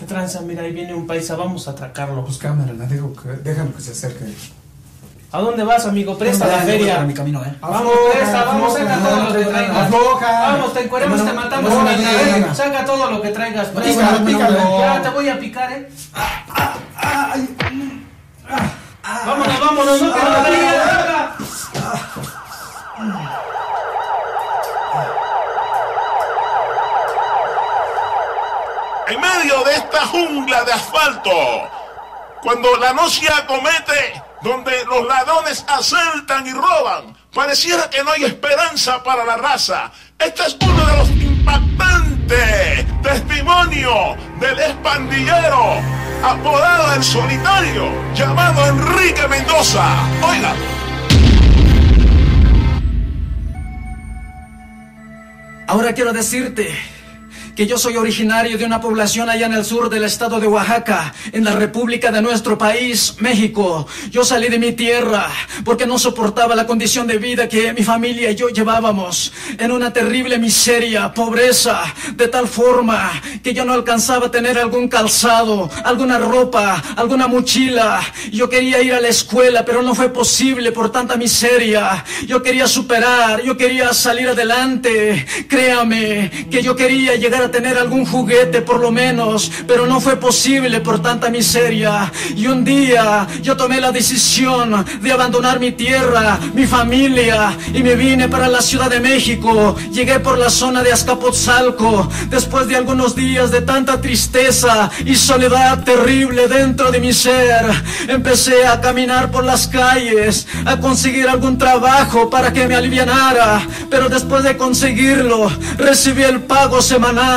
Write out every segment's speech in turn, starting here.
tranza? Mira, ahí viene un paisa, vamos a atracarlo. Pues cámara, déjalo que se acerque. ¿A dónde vas, amigo? Presta la feria. Para mi camino, Vamos, presta, vamos, saca todo lo que traigas. Vamos, te encueremos, te matamos una. Saca todo lo que traigas. Pícalo. Ya te voy a picar, Vámonos, no que no te En medio de esta jungla de asfalto, cuando la noche acomete, donde los ladrones asaltan y roban, pareciera que no hay esperanza para la raza. Este es uno de los impactantes testimonios del expandillero apodado El Solitario, llamado Enrique Mendoza. Oiga. Ahora quiero decirte que yo soy originario de una población allá en el sur del estado de Oaxaca, en la república de nuestro país, México. Yo salí de mi tierra porque no soportaba la condición de vida que mi familia y yo llevábamos, en una terrible miseria, pobreza, de tal forma que yo no alcanzaba a tener algún calzado, alguna ropa, alguna mochila. Yo quería ir a la escuela, pero no fue posible por tanta miseria. Yo quería superar, yo quería salir adelante. Créame que yo quería llegar a tener algún juguete por lo menos, pero no fue posible por tanta miseria. Y un día yo tomé la decisión de abandonar mi tierra, mi familia, y me vine para la Ciudad de México. Llegué por la zona de Azcapotzalco, después de algunos días de tanta tristeza y soledad terrible dentro de mi ser. Empecé a caminar por las calles, a conseguir algún trabajo para que me alivianara, pero después de conseguirlo, recibí el pago semanal.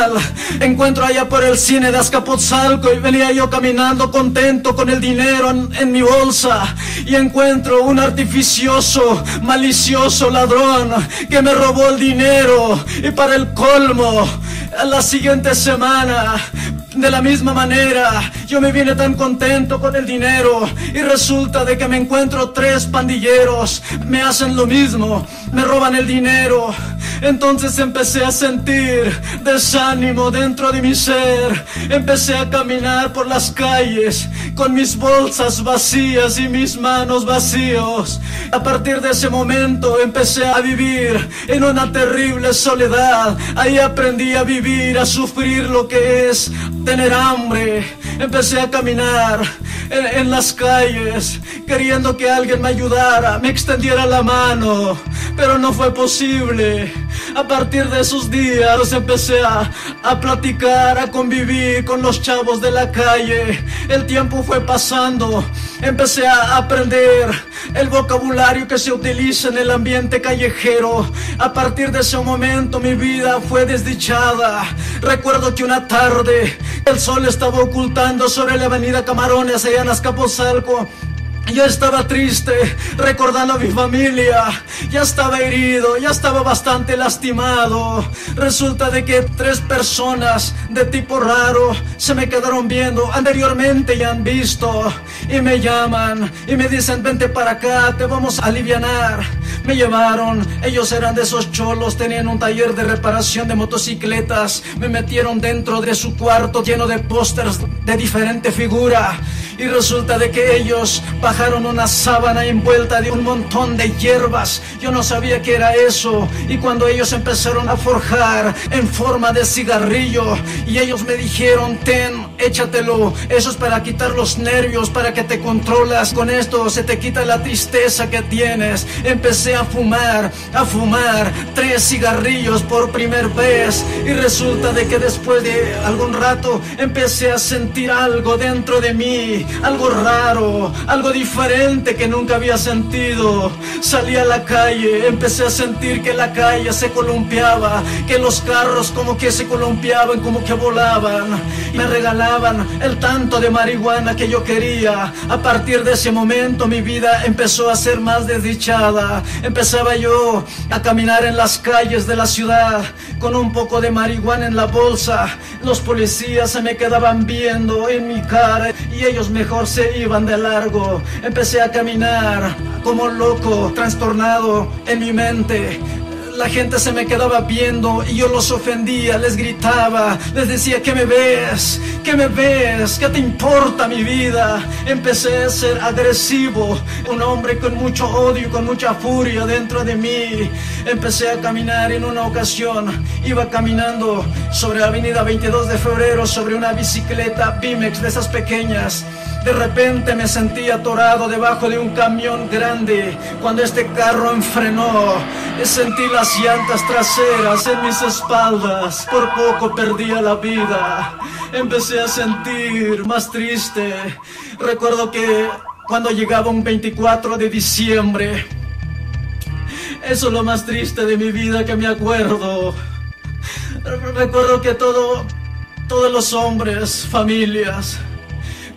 Encuentro allá por el cine de Azcapotzalco y venía yo caminando contento con el dinero en mi bolsa, y encuentro un artificioso, malicioso ladrón que me robó el dinero. Y para el colmo, la siguiente semana, de la misma manera, yo me vine tan contento con el dinero y resulta de que me encuentro 3 pandilleros, me hacen lo mismo, me roban el dinero. Entonces empecé a sentir desánimo dentro de mi ser. Empecé a caminar por las calles con mis bolsas vacías y mis manos vacíos. A partir de ese momento empecé a vivir en una terrible soledad. Ahí aprendí a vivir, a sufrir lo que es tener hambre. Empecé a caminar en las calles queriendo que alguien me ayudara, me extendiera la mano, pero no fue posible. A partir de esos días empecé a platicar, a convivir con los chavos de la calle. El tiempo fue pasando, empecé a aprender el vocabulario que se utiliza en el ambiente callejero. A partir de ese momento mi vida fue desdichada. Recuerdo que una tarde el sol estaba ocultando sobre la avenida Camarones allá en Azcapotzalco. Yo estaba triste, recordando a mi familia. Ya estaba herido, ya estaba bastante lastimado. Resulta de que 3 personas de tipo raro se me quedaron viendo. Anteriormente ya han visto y me llaman y me dicen: vente para acá, te vamos a alivianar. Me llevaron, ellos eran de esos cholos, tenían un taller de reparación de motocicletas. Me metieron dentro de su cuarto lleno de pósters de diferente figura. Y resulta de que ellos bajaron una sábana envuelta de un montón de hierbas. Yo no sabía qué era eso. Y cuando ellos empezaron a forjar en forma de cigarrillo, y ellos me dijeron: ten, échatelo, eso es para quitar los nervios, para que te controlas. Con esto se te quita la tristeza que tienes. Empecé a fumar 3 cigarrillos por primera vez. Y resulta de que después de algún rato empecé a sentir algo dentro de mí. Algo raro, algo diferente que nunca había sentido. Salí a la calle, empecé a sentir que la calle se columpiaba, que los carros como que se columpiaban, como que volaban. Me regalaban el tanto de marihuana que yo quería. A partir de ese momento mi vida empezó a ser más desdichada. Empezaba yo a caminar en las calles de la ciudad con un poco de marihuana en la bolsa. Los policías se me quedaban viendo en mi cara y ellos mejor se iban de largo. Empecé a caminar como loco, trastornado en mi mente. La gente se me quedaba viendo y yo los ofendía, les gritaba, les decía: ¿qué me ves? ¿Qué me ves? ¿Qué te importa mi vida? Empecé a ser agresivo, un hombre con mucho odio y con mucha furia dentro de mí. Empecé a caminar. En una ocasión iba caminando sobre la avenida 22 de febrero sobre una bicicleta Bimex de esas pequeñas. De repente me sentí atorado debajo de un camión grande. Cuando este carro enfrenó, sentí las llantas traseras en mis espaldas. Por poco perdía la vida. Empecé a sentir más triste. Recuerdo que cuando llegaba un 24 de diciembre, eso es lo más triste de mi vida que me acuerdo. Recuerdo que todos los hombres, familias,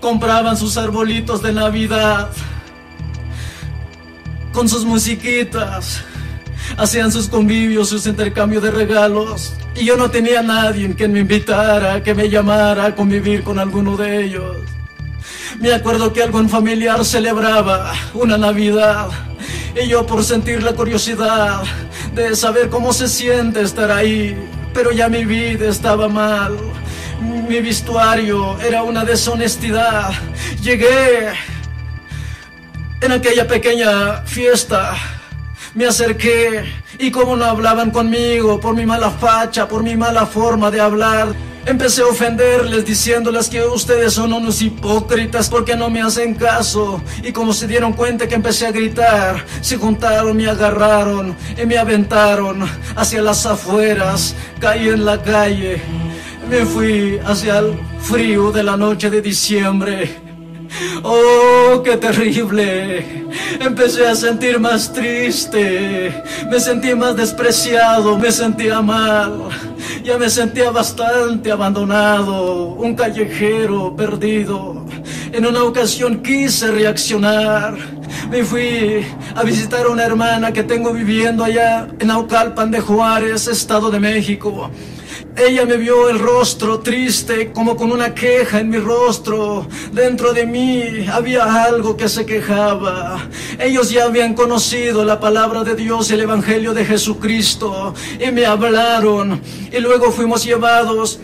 compraban sus arbolitos de Navidad con sus musiquitas, hacían sus convivios, sus intercambios de regalos, y yo no tenía a nadie que me invitara, que me llamara a convivir con alguno de ellos. Me acuerdo que algún familiar celebraba una Navidad y yo, por sentir la curiosidad de saber cómo se siente estar ahí, pero ya mi vida estaba mal. Mi vestuario era una deshonestidad. Llegué en aquella pequeña fiesta, me acerqué y como no hablaban conmigo por mi mala facha, por mi mala forma de hablar, empecé a ofenderles diciéndoles que ustedes son unos hipócritas porque no me hacen caso. Y como se dieron cuenta que empecé a gritar, se juntaron, me agarraron y me aventaron hacia las afueras. Caí en la calle. Me fui hacia el frío de la noche de diciembre. ¡Oh, qué terrible! Empecé a sentir más triste. Me sentí más despreciado, me sentía mal. Ya me sentía bastante abandonado, un callejero perdido. En una ocasión quise reaccionar. Me fui a visitar a una hermana que tengo viviendo allá en Naucalpan de Juárez, Estado de México. Ella me vio el rostro triste, como con una queja en mi rostro. Dentro de mí había algo que se quejaba. Ellos ya habían conocido la palabra de Dios, el Evangelio de Jesucristo, y me hablaron. Y luego fuimos llevados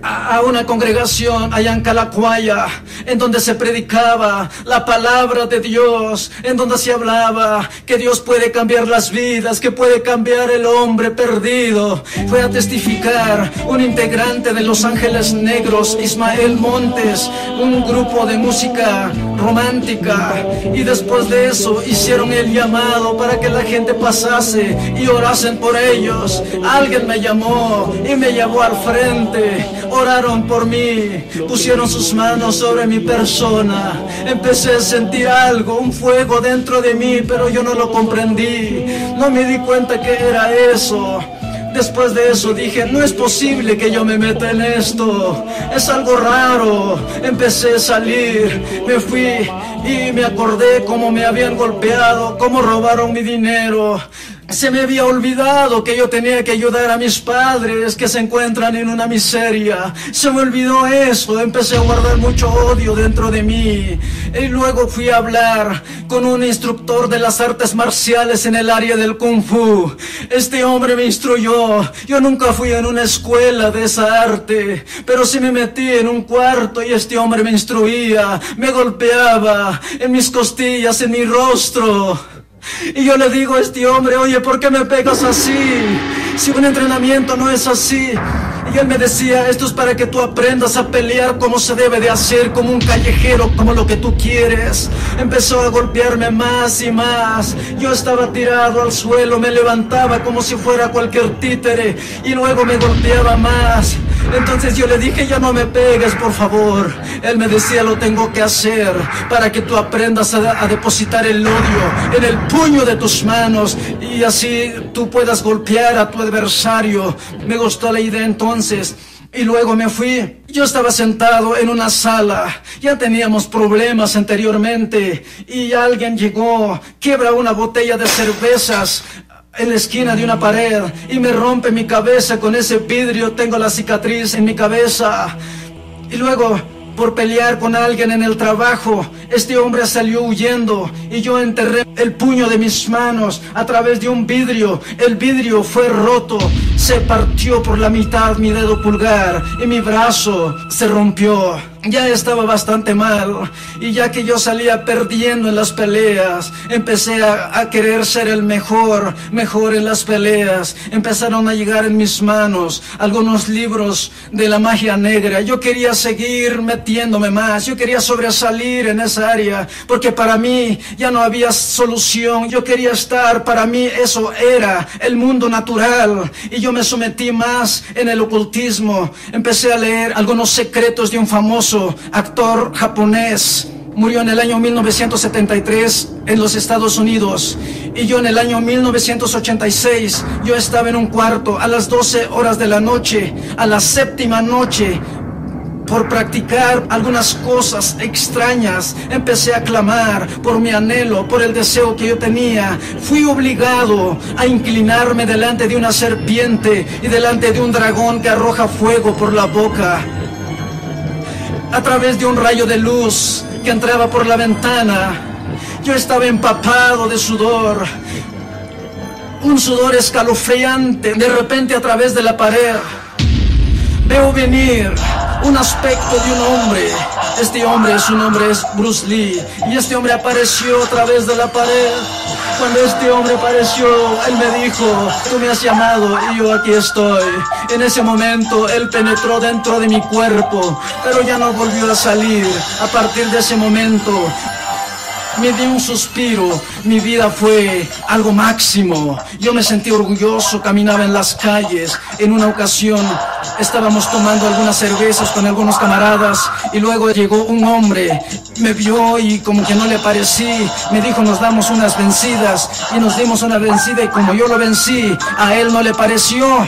a una congregación allá en Calacuaya, en donde se predicaba la palabra de Dios, en donde se hablaba que Dios puede cambiar las vidas, que puede cambiar el hombre perdido. Fue a testificar un integrante de Los Ángeles Negros, Ismael Montes, un grupo de música romántica, y después de eso hicieron el llamado para que la gente pasase y orasen por ellos. Alguien me llamó y me llevó al frente. Oraron por mí, pusieron sus manos sobre mi persona. Empecé a sentir algo, un fuego dentro de mí, pero yo no lo comprendí. No me di cuenta que era eso. Después de eso dije: no es posible que yo me meta en esto, es algo raro. Empecé a salir, me fui y me acordé cómo me habían golpeado, cómo robaron mi dinero. Se me había olvidado que yo tenía que ayudar a mis padres que se encuentran en una miseria. Se me olvidó eso, empecé a guardar mucho odio dentro de mí. Y luego fui a hablar con un instructor de las artes marciales en el área del Kung Fu. Este hombre me instruyó. Yo nunca fui en una escuela de esa arte, pero sí me metí en un cuarto y este hombre me instruía, me golpeaba en mis costillas, en mi rostro. Y yo le digo a este hombre: oye, ¿por qué me pegas así? Si un entrenamiento no es así. Y él me decía: esto es para que tú aprendas a pelear como se debe de hacer, como un callejero, como lo que tú quieres. Empezó a golpearme más y más. Yo estaba tirado al suelo, me levantaba como si fuera cualquier títere y luego me golpeaba más. Entonces yo le dije: ya no me pegues, por favor. Él me decía: lo tengo que hacer para que tú aprendas a depositar el odio en el puño de tus manos y así tú puedas golpear a tu adversario. Me gustó la idea entonces. Y luego me fui. Yo estaba sentado en una sala. Ya teníamos problemas anteriormente y alguien llegó, quiebra una botella de cervezas en la esquina de una pared y me rompe mi cabeza con ese vidrio. Tengo la cicatriz en mi cabeza. Y luego, por pelear con alguien en el trabajo, este hombre salió huyendo y yo enterré el puño de mis manos a través de un vidrio. El vidrio fue roto, se partió por la mitad mi dedo pulgar y mi brazo se rompió. Ya estaba bastante mal, y ya que yo salía perdiendo en las peleas, empecé a querer ser el mejor en las peleas. Empezaron a llegar en mis manos algunos libros de la magia negra. Yo quería seguir metiéndome más, yo quería sobresalir en esa área, porque para mí ya no había solución. Yo quería estar, para mí eso era el mundo natural, y yo me sometí más en el ocultismo. Empecé a leer algunos secretos de un famoso actor japonés. Murió en el año 1973 en los Estados Unidos, y yo en el año 1986 yo estaba en un cuarto a las 12 horas de la noche, a la séptima noche, por practicar algunas cosas extrañas. Empecé a clamar por mi anhelo, por el deseo que yo tenía. Fui obligado a inclinarme delante de una serpiente y delante de un dragón que arroja fuego por la boca. A través de un rayo de luz que entraba por la ventana, yo estaba empapado de sudor, un sudor escalofriante. De repente, a través de la pared, veo venir un aspecto de un hombre. Su nombre es Bruce Lee, y este hombre apareció a través de la pared. Cuando este hombre apareció, él me dijo: tú me has llamado y yo aquí estoy. En ese momento él penetró dentro de mi cuerpo, pero ya no volvió a salir. A partir de ese momento me di un suspiro, mi vida fue algo máximo. Yo me sentí orgulloso, caminaba en las calles. En una ocasión estábamos tomando algunas cervezas con algunos camaradas, y luego llegó un hombre, me vio y como que no le parecí, me dijo: nos damos unas vencidas, y nos dimos una vencida, y como yo lo vencí, a él no le pareció.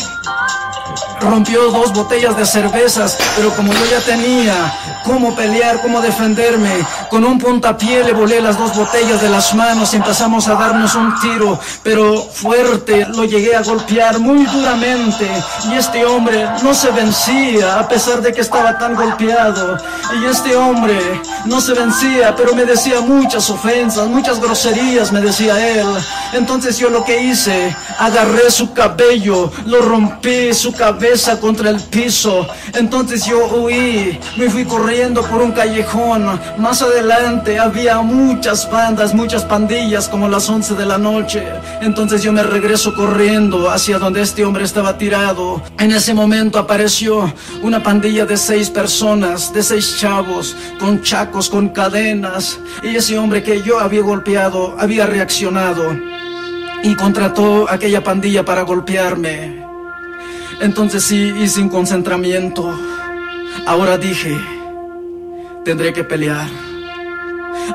Rompió 2 botellas de cervezas, pero como yo ya tenía cómo pelear, cómo defenderme, con un puntapié le volé las 2 botellas de las manos y empezamos a darnos un tiro, pero fuerte. Lo llegué a golpear muy duramente, y este hombre no se vencía a pesar de que estaba tan golpeado. Y este hombre no se vencía, pero me decía muchas ofensas, muchas groserías, me decía él. Entonces yo lo que hice, agarré su cabello, lo rompí, su cabeza contra el piso. Entonces yo huí, me fui corriendo por un callejón. Más adelante había muchas bandas, muchas pandillas, como las 11 de la noche. Entonces yo me regreso corriendo hacia donde este hombre estaba tirado. En ese momento apareció una pandilla de 6 personas, de 6 chavos, con chacos, con cadenas. Y ese hombre que yo había golpeado había reaccionado y contrató a aquella pandilla para golpearme. Entonces sí hice un concentramiento. Ahora dije: tendré que pelear.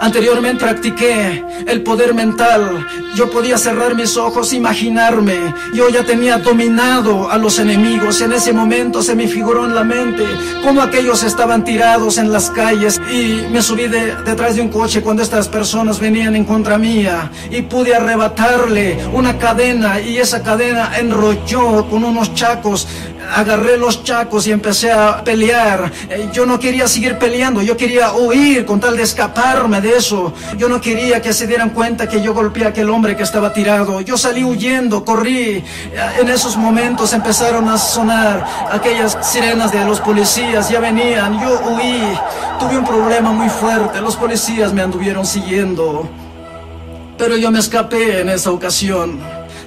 Anteriormente practiqué el poder mental. Yo podía cerrar mis ojos, imaginarme. Yo ya tenía dominado a los enemigos. En ese momento se me figuró en la mente cómo aquellos estaban tirados en las calles, y me subí detrás de un coche cuando estas personas venían en contra mía, y pude arrebatarle una cadena, y esa cadena enrolló con unos chacos. Agarré los chacos y empecé a pelear. Yo no quería seguir peleando, yo quería huir con tal de escaparme de eso. Yo no quería que se dieran cuenta que yo golpeé a aquel hombre que estaba tirado. Yo salí huyendo, corrí. En esos momentos empezaron a sonar aquellas sirenas de los policías, ya venían. Yo huí, tuve un problema muy fuerte, los policías me anduvieron siguiendo, pero yo me escapé en esa ocasión.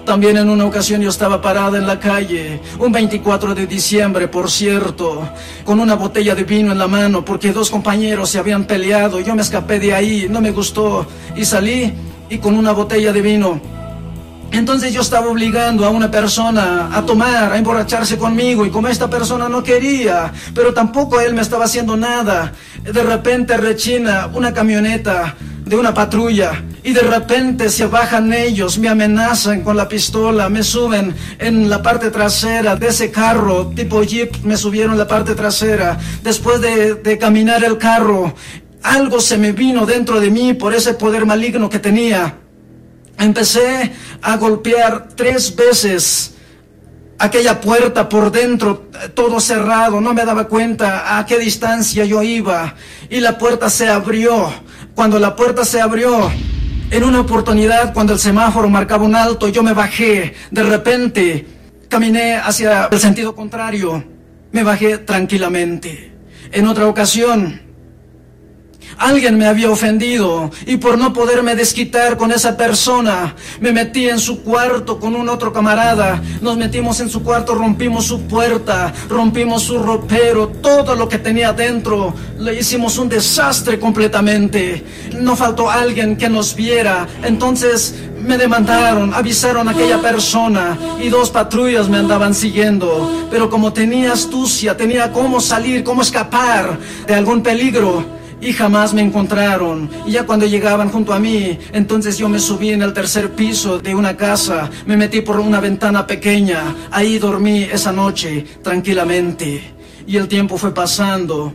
También en una ocasión yo estaba parada en la calle, un 24 de diciembre, por cierto, con una botella de vino en la mano, porque 2 compañeros se habían peleado. Yo me escapé de ahí, no me gustó, y salí y con una botella de vino. Entonces yo estaba obligando a una persona a tomar, a emborracharse conmigo, y como esta persona no quería, pero tampoco él me estaba haciendo nada, de repente rechina una camioneta de una patrulla, y de repente se bajan ellos, me amenazan con la pistola, me suben en la parte trasera de ese carro tipo Jeep, me subieron en la parte trasera. Después de caminar el carro, algo se me vino dentro de mí por ese poder maligno que tenía. Empecé a golpear 3 veces aquella puerta por dentro, todo cerrado, no me daba cuenta a qué distancia yo iba, y la puerta se abrió. Cuando la puerta se abrió, En una oportunidad, cuando el semáforo marcaba un alto, yo me bajé. De repente, caminé hacia el sentido contrario. Me bajé tranquilamente. En otra ocasión, alguien me había ofendido y por no poderme desquitar con esa persona, me metí en su cuarto con un otro camarada. Nos metimos en su cuarto, rompimos su puerta, rompimos su ropero, todo lo que tenía dentro. Le hicimos un desastre completamente. No faltó alguien que nos viera. Entonces me demandaron, avisaron a aquella persona y 2 patrullas me andaban siguiendo. Pero como tenía astucia, tenía cómo salir, cómo escapar de algún peligro, y jamás me encontraron. Y ya cuando llegaban junto a mí, entonces yo me subí en el 3er piso de una casa, me metí por una ventana pequeña, ahí dormí esa noche tranquilamente. Y el tiempo fue pasando.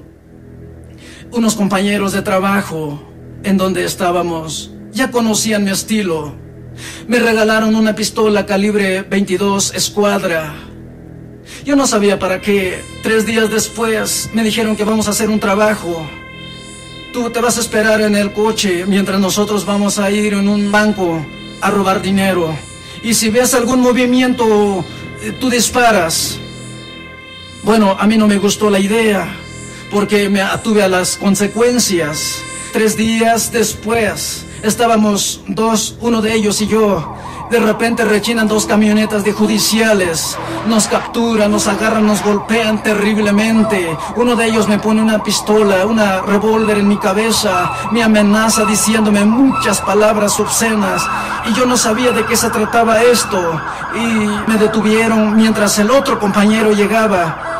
Unos compañeros de trabajo en donde estábamos ya conocían mi estilo. Me regalaron una pistola calibre 22 Escuadra. Yo no sabía para qué. 3 días después me dijeron que vamos a hacer un trabajo. Tú te vas a esperar en el coche mientras nosotros vamos a ir en un banco a robar dinero. Y si ves algún movimiento, tú disparas. Bueno, a mí no me gustó la idea, porque me atuve a las consecuencias. 3 días después, estábamos uno de ellos y yo. De repente rechinan 2 camionetas de judiciales. Nos capturan, nos agarran, nos golpean terriblemente. Uno de ellos me pone una pistola, una revólver en mi cabeza. Me amenaza diciéndome muchas palabras obscenas. Y yo no sabía de qué se trataba esto. Y me detuvieron mientras el otro compañero llegaba.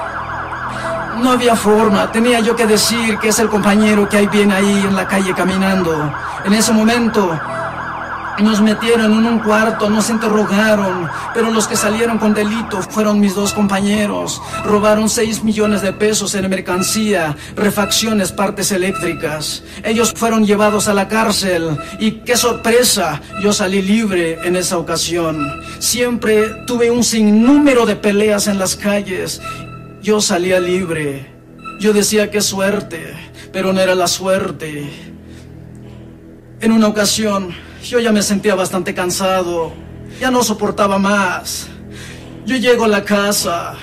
No había forma, tenía yo que decir que es el compañero que viene ahí en la calle caminando. En ese momento nos metieron en un cuarto, nos interrogaron, pero los que salieron con delito fueron mis 2 compañeros. Robaron 6 millones de pesos en mercancía, refacciones, partes eléctricas. Ellos fueron llevados a la cárcel y qué sorpresa, yo salí libre en esa ocasión. Siempre tuve un sinnúmero de peleas en las calles. Yo salía libre. Yo decía qué suerte, pero no era la suerte. En una ocasión, yo ya me sentía bastante cansado, ya no soportaba más. Yo llego a la casa.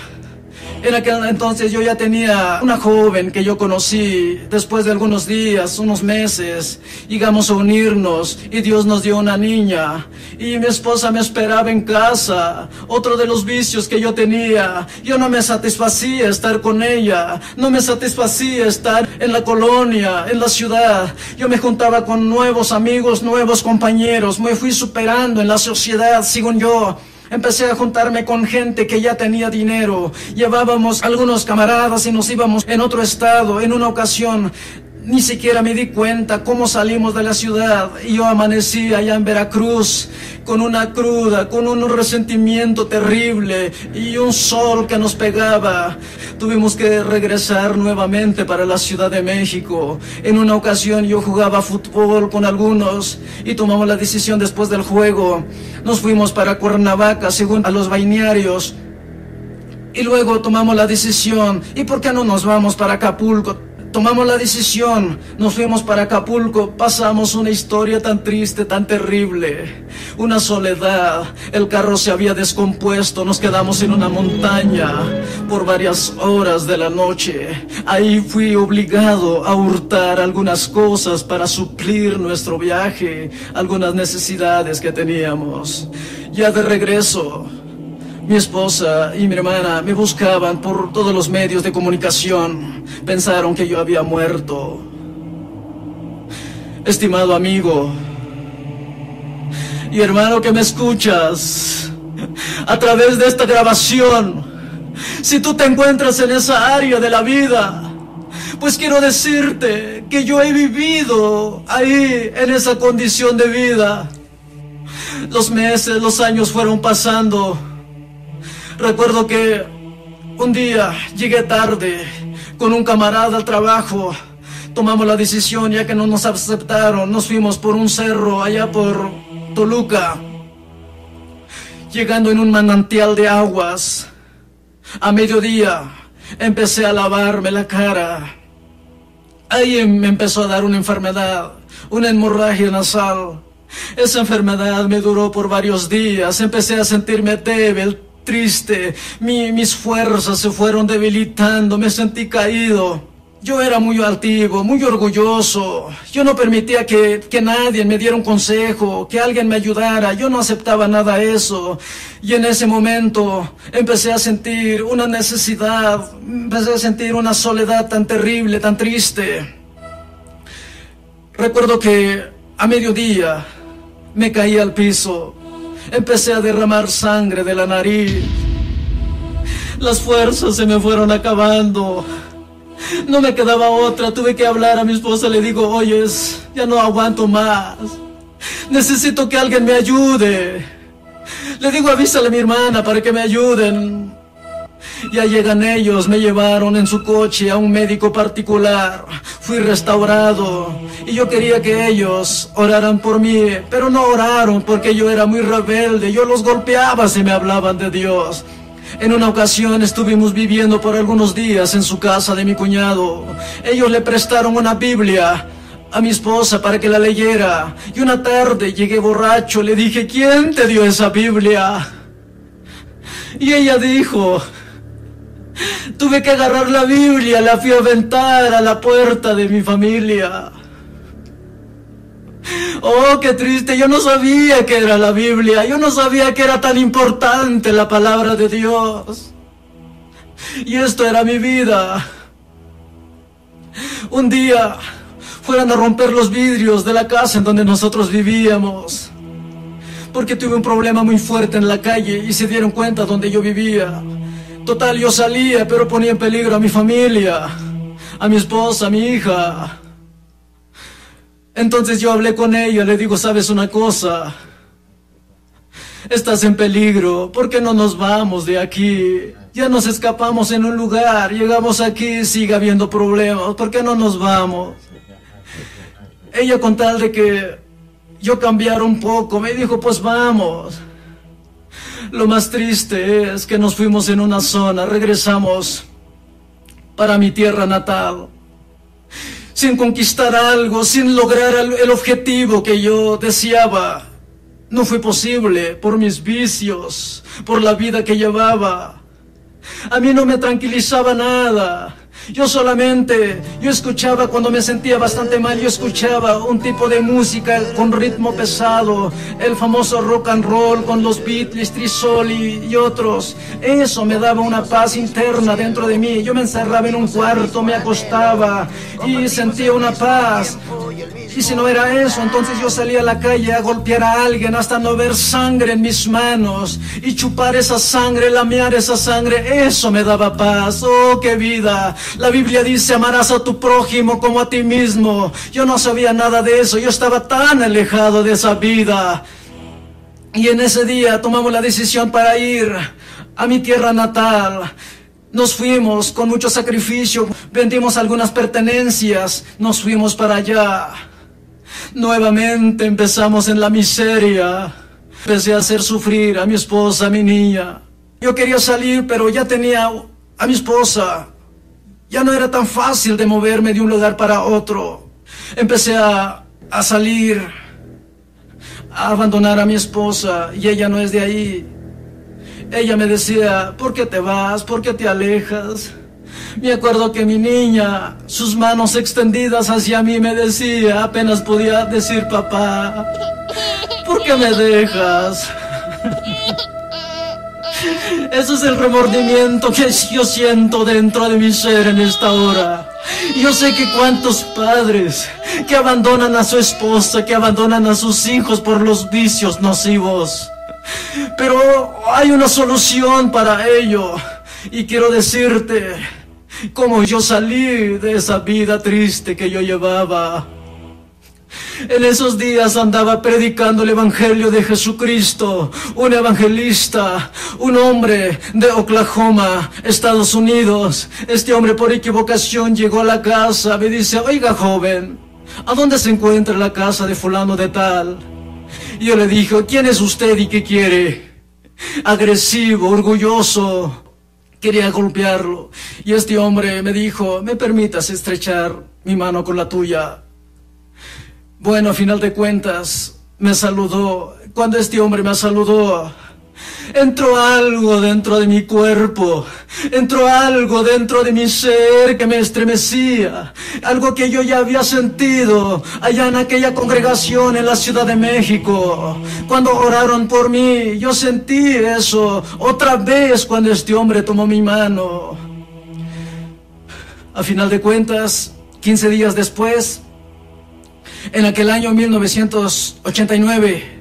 En aquel entonces yo ya tenía una joven que yo conocí. Después de algunos días, unos meses, llegamos a unirnos y Dios nos dio una niña. Y mi esposa me esperaba en casa. Otro de los vicios que yo tenía, yo no me satisfacía estar con ella. No me satisfacía estar en la colonia, en la ciudad. Yo me juntaba con nuevos amigos, nuevos compañeros. Me fui superando en la sociedad, según yo. Empecé a juntarme con gente que ya tenía dinero. Llevábamos algunos camaradas y nos íbamos en otro estado. En una ocasión, ni siquiera me di cuenta cómo salimos de la ciudad. Y yo amanecí allá en Veracruz con una cruda, con un resentimiento terrible y un sol que nos pegaba. Tuvimos que regresar nuevamente para la Ciudad de México. En una ocasión yo jugaba fútbol con algunos y tomamos la decisión después del juego. Nos fuimos para Cuernavaca, según a los balnearios. Y luego tomamos la decisión, ¿y por qué no nos vamos para Acapulco? Tomamos la decisión, nos fuimos para Acapulco, pasamos una historia tan triste, tan terrible, una soledad, el carro se había descompuesto, nos quedamos en una montaña por varias horas de la noche. Ahí fui obligado a hurtar algunas cosas para suplir nuestro viaje, algunas necesidades que teníamos. Ya de regreso, mi esposa y mi hermana me buscaban por todos los medios de comunicación. Pensaron que yo había muerto. Estimado amigo y hermano que me escuchas a través de esta grabación, si tú te encuentras en esa área de la vida, pues quiero decirte que yo he vivido ahí en esa condición de vida. Los meses, los años fueron pasando. Recuerdo que un día llegué tarde con un camarada al trabajo. Tomamos la decisión, ya que no nos aceptaron, nos fuimos por un cerro allá por Toluca. Llegando en un manantial de aguas, a mediodía empecé a lavarme la cara. Ahí me empezó a dar una enfermedad, una hemorragia nasal. Esa enfermedad me duró por varios días. Empecé a sentirme débil, triste. Mis fuerzas se fueron debilitando. Me sentí caído. Yo era muy altivo, muy orgulloso. Yo no permitía que nadie me diera un consejo, que alguien me ayudara. Yo no aceptaba nada de eso. Y en ese momento empecé a sentir una necesidad, empecé a sentir una soledad tan terrible, tan triste. Recuerdo que a mediodía me caí al piso. Empecé a derramar sangre de la nariz. Las fuerzas se me fueron acabando. No me quedaba otra, tuve que hablar a mi esposa, le digo, oyes, ya no aguanto más. Necesito que alguien me ayude. Le digo, avísale a mi hermana para que me ayuden. Ya llegan ellos, me llevaron en su coche a un médico particular. Fui restaurado y yo quería que ellos oraran por mí, pero no oraron porque yo era muy rebelde. Yo los golpeaba si me hablaban de Dios. En una ocasión estuvimos viviendo por algunos días en su casa de mi cuñado. Ellos le prestaron una Biblia a mi esposa para que la leyera. Y una tarde llegué borracho, le dije, ¿quién te dio esa Biblia? Y ella dijo, tuve que agarrar la Biblia, la fui a aventar a la puerta de mi familia. Oh, qué triste, yo no sabía que era la Biblia, yo no sabía que era tan importante la palabra de Dios. Y esto era mi vida. Un día fueron a romper los vidrios de la casa en donde nosotros vivíamos, porque tuve un problema muy fuerte en la calle y se dieron cuenta donde yo vivía. Total, yo salía, pero ponía en peligro a mi familia, a mi esposa, a mi hija. Entonces yo hablé con ella, le digo, ¿sabes una cosa? Estás en peligro, ¿por qué no nos vamos de aquí? Ya nos escapamos en un lugar, llegamos aquí, sigue habiendo problemas, ¿por qué no nos vamos? Ella, con tal de que yo cambiara un poco, me dijo, pues vamos. Lo más triste es que nos fuimos en una zona, regresamos para mi tierra natal, sin conquistar algo, sin lograr el objetivo que yo deseaba. No fue posible por mis vicios, por la vida que llevaba. A mí no me tranquilizaba nada. Yo escuchaba cuando me sentía bastante mal, yo escuchaba un tipo de música con ritmo pesado, el famoso rock and roll con los Beatles, Trisoli y otros. Eso me daba una paz interna dentro de mí. Yo me encerraba en un cuarto, me acostaba y sentía una paz. Y si no era eso, entonces yo salía a la calle a golpear a alguien hasta no ver sangre en mis manos y chupar esa sangre, lamear esa sangre. Eso me daba paz. ¡Oh, qué vida! La Biblia dice, amarás a tu prójimo como a ti mismo. Yo no sabía nada de eso, yo estaba tan alejado de esa vida. Y en ese día tomamos la decisión para ir a mi tierra natal. Nos fuimos con mucho sacrificio, vendimos algunas pertenencias, nos fuimos para allá. Nuevamente empezamos en la miseria. Empecé a hacer sufrir a mi esposa, a mi niña. Yo quería salir, pero ya tenía a mi esposa. Ya no era tan fácil de moverme de un lugar para otro. Empecé a salir, a abandonar a mi esposa, y ella no es de ahí. Ella me decía, ¿por qué te vas? ¿Por qué te alejas? Me acuerdo que mi niña, sus manos extendidas hacia mí, me decía, apenas podía decir papá, ¿por qué me dejas? Ese es el remordimiento que yo siento dentro de mi ser en esta hora. Yo sé que cuántos padres que abandonan a su esposa, que abandonan a sus hijos por los vicios nocivos. Pero hay una solución para ello. Y quiero decirte cómo yo salí de esa vida triste que yo llevaba. En esos días andaba predicando el Evangelio de Jesucristo, un evangelista, un hombre de Oklahoma, Estados Unidos. Este hombre por equivocación llegó a la casa, me dice, oiga joven, ¿a dónde se encuentra la casa de fulano de tal? Y yo le dije, ¿quién es usted y qué quiere? Agresivo, orgulloso, quería golpearlo. Y este hombre me dijo, ¿me permitas estrechar mi mano con la tuya? Bueno, a final de cuentas, me saludó, cuando este hombre me saludó, entró algo dentro de mi cuerpo, entró algo dentro de mi ser que me estremecía, algo que yo ya había sentido allá en aquella congregación en la Ciudad de México. Cuando oraron por mí, yo sentí eso otra vez cuando este hombre tomó mi mano. A final de cuentas, 15 días después, en aquel año 1989,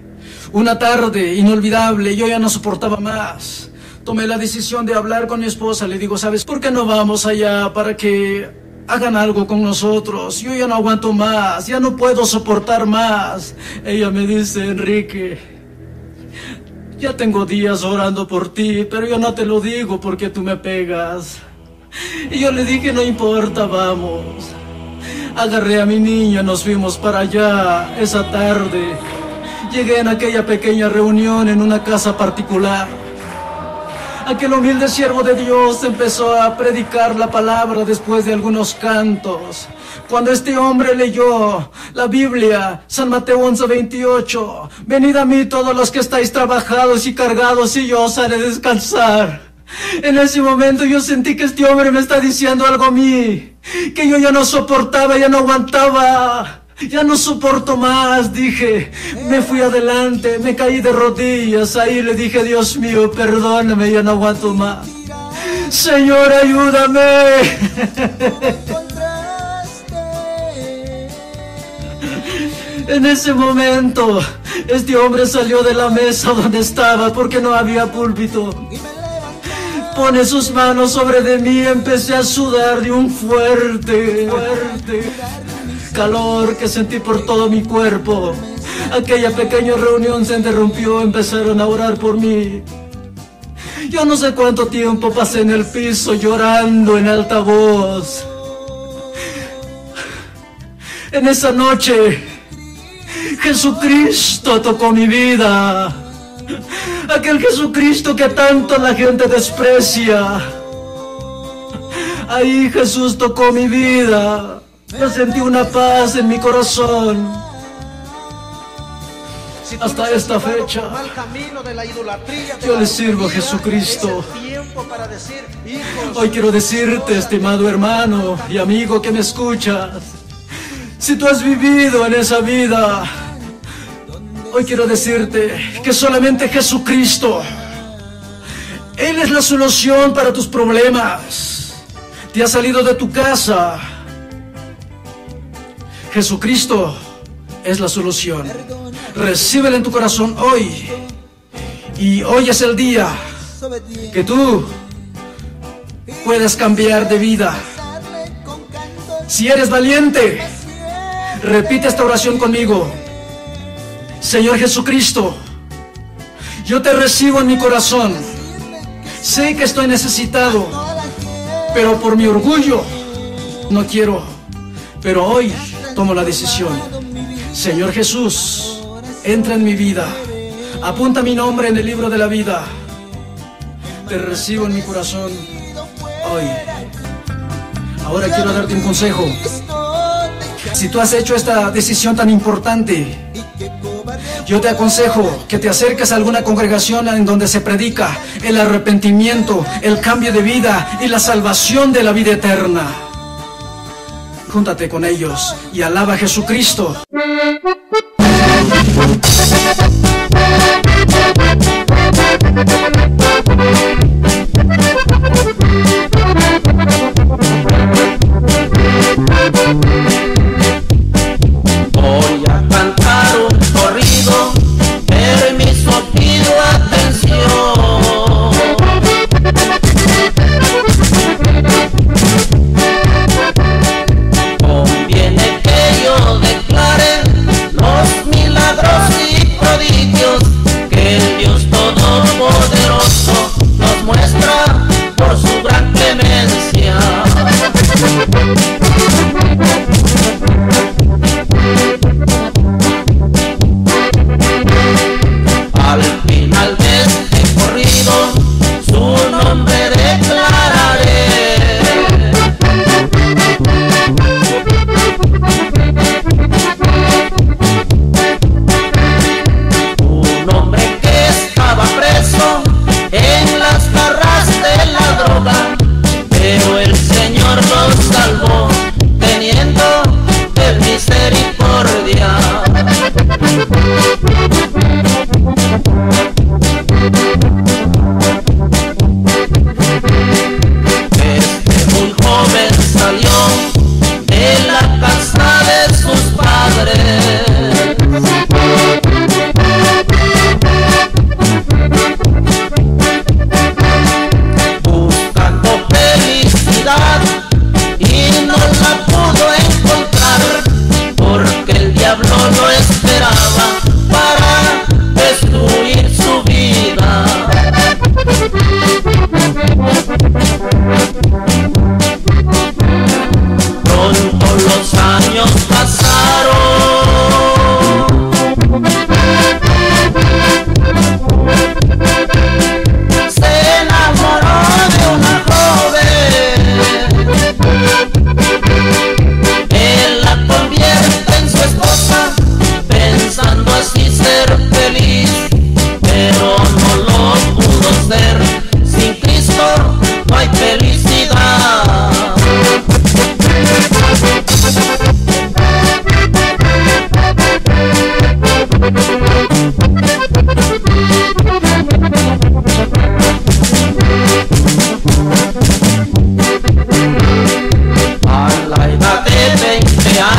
una tarde inolvidable, yo ya no soportaba más. Tomé la decisión de hablar con mi esposa. Le digo, ¿sabes por qué no vamos allá para que hagan algo con nosotros? Yo ya no aguanto más, ya no puedo soportar más. Ella me dice, Enrique, ya tengo días orando por ti, pero yo no te lo digo porque tú me pegas. Y yo le dije, no importa, vamos. Agarré a mi niña, nos fuimos para allá esa tarde. Llegué en aquella pequeña reunión en una casa particular. Aquel humilde siervo de Dios empezó a predicar la palabra después de algunos cantos. Cuando este hombre leyó la Biblia, San Mateo 11:28, venid a mí todos los que estáis trabajados y cargados y yo os haré descansar. En ese momento yo sentí que este hombre me está diciendo algo a mí, que yo ya no soportaba, ya no aguantaba. Ya no soporto más, dije. Me fui adelante, me caí de rodillas. Ahí le dije, Dios mío, perdóname, ya no aguanto más. Señor, ayúdame. En ese momento, este hombre salió de la mesa donde estaba porque no había púlpito. Pone sus manos sobre de mí, empecé a sudar de un fuerte calor que sentí por todo mi cuerpo. Aquella pequeña reunión se interrumpió, empezaron a orar por mí. Yo no sé cuánto tiempo pasé en el piso llorando en alta voz. En esa noche, Jesucristo tocó mi vida. Aquel Jesucristo que tanto la gente desprecia. Ahí Jesús tocó mi vida. Yo sentí una paz en mi corazón. Hasta esta fecha, yo le sirvo a Jesucristo. Hoy quiero decirte, estimado hermano y amigo que me escuchas, si tú has vivido en esa vida, hoy quiero decirte que solamente Jesucristo, Él es la solución para tus problemas. Te has salido de tu casa. Jesucristo es la solución. Recíbelo en tu corazón hoy. Y hoy es el día que tú puedes cambiar de vida. Si eres valiente, repite esta oración conmigo. Señor Jesucristo, yo te recibo en mi corazón. Sé que estoy necesitado, pero por mi orgullo no quiero. Pero hoy tomo la decisión. Señor Jesús, entra en mi vida. Apunta mi nombre en el libro de la vida. Te recibo en mi corazón hoy. Ahora quiero darte un consejo. Si tú has hecho esta decisión tan importante, yo te aconsejo que te acerques a alguna congregación en donde se predica el arrepentimiento, el cambio de vida y la salvación de la vida eterna. Júntate con ellos y alaba a Jesucristo. Voy a cantar un corrido, permiso, pido atención. Conviene que yo declare los milagros y prodigios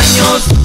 años